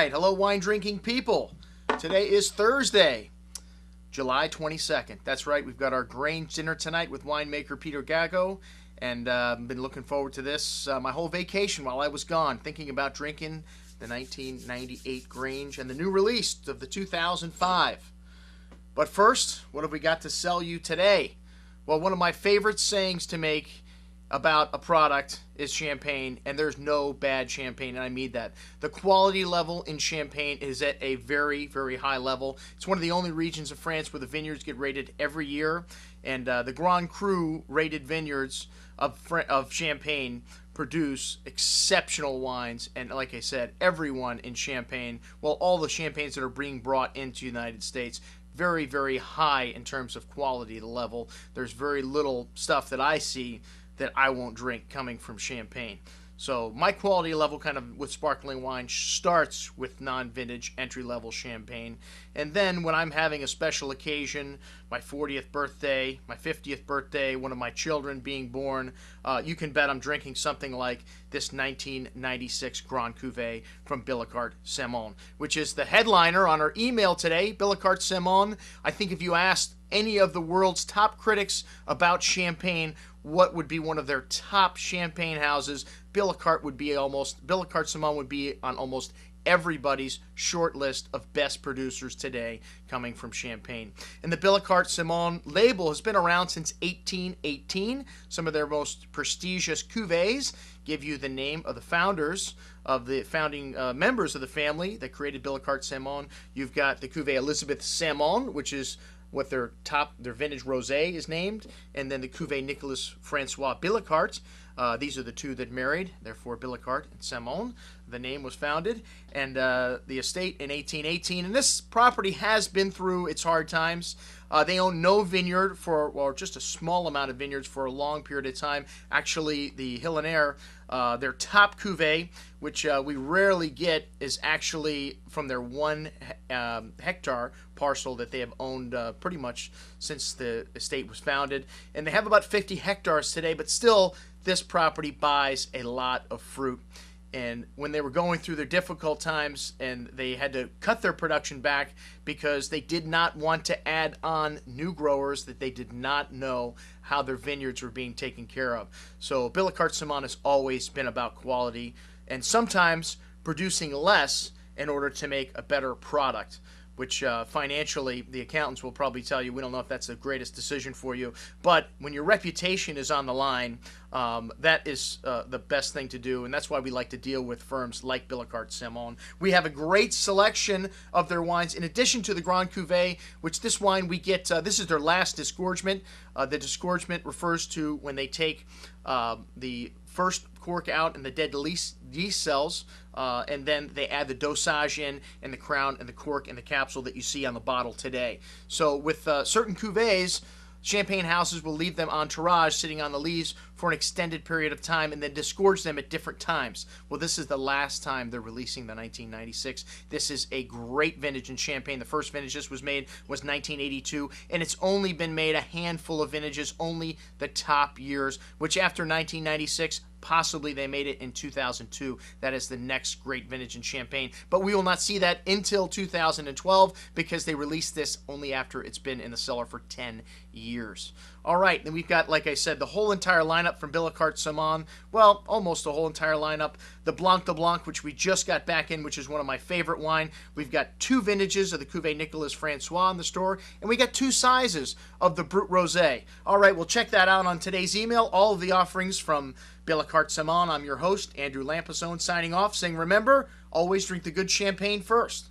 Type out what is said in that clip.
right, hello wine drinking people. Today is Thursday, July 22nd. That's right, we've got our Grange dinner tonight with winemaker Peter Gago, and I've been looking forward to this my whole vacation while I was gone, thinking about drinking the 1998 Grange and the new release of the 2005. But first, what have we got to sell you today? Well, one of my favorite sayings to make about a product is champagne, and there's no bad champagne, and I mean that. The quality level in champagne is at a very, very high level. It's one of the only regions of France where the vineyards get rated every year, and the Grand Cru rated vineyards of Champagne produce exceptional wines, and like I said, everyone in Champagne, well, all the champagnes that are being brought into the United States, very, very high in terms of quality level. There's very little stuff that I see that I won't drink coming from Champagne. So my quality level kind of with sparkling wine starts with non-vintage entry-level champagne. And then when I'm having a special occasion, my 40th birthday, my 50th birthday, one of my children being born, you can bet I'm drinking something like this 1996 Grand Cuvée from Billiecart Salmon, which is the headliner on our email today. Billiecart Salmon, I think if you asked any of the world's top critics about champagne, what would be one of their top champagne houses, Billiecart Salmon would be on almost everybody's short list of best producers today coming from Champagne. And the Billiecart Salmon label has been around since 1818. Some of their most prestigious cuvées give you the name of the founders, of the founding members of the family that created Billiecart Salmon. You've got the cuvée Elizabeth Salmon, which is what their vintage rosé is named, and then the cuvée Nicolas Francois Billiecart. These are the two that married, therefore Billiecart and Salmon. The name was founded, and the estate in 1818. And this property has been through its hard times. They own no vineyard or just a small amount of vineyards for a long period of time. Actually, the Hillenaire, their top cuvée, which we rarely get, is actually from their 1 hectare parcel that they have owned pretty much since the estate was founded. And they have about 50 hectares today, but still, this property buys a lot of fruit. And when they were going through their difficult times and they had to cut their production back because they did not want to add on new growers that they did not know how their vineyards were being taken care of. So Billiecart Salmon has always been about quality and sometimes producing less in order to make a better product, which financially the accountants will probably tell you we don't know if that's the greatest decision for you. But when your reputation is on the line, that is the best thing to do, and that's why we like to deal with firms like Billiecart Salmon. We have a great selection of their wines, in addition to the Grand Cuvée, which this wine we get, this is their last disgorgement. The disgorgement refers to when they take the first cork out and the dead yeast cells, and then they add the dosage in and the crown and the cork and the capsule that you see on the bottle today. So with certain cuvées, champagne houses will leave them entourage sitting on the leaves for an extended period of time and then disgorge them at different times. Well, this is the last time they're releasing the 1996. This is a great vintage in Champagne. The first vintage this was made was 1982, and it's only been made a handful of vintages, only the top years, which after 1996, possibly they made it in 2002. That is the next great vintage in Champagne. But we will not see that until 2012 because they released this only after it's been in the cellar for 10 years. All right, then we've got, like I said, the whole entire lineup from Billiecart Salmon. Well, almost the whole entire lineup. The Blanc de Blanc, which we just got back in, which is one of my favorite wine. We've got 2 vintages of the Cuvée Nicolas Francois in the store, and we got 2 sizes of the Brut Rosé. All right, we'll check that out on today's email. All of the offerings from Billiecart Salmon. I'm your host, Andrew Lampasone, signing off, saying remember, always drink the good champagne first.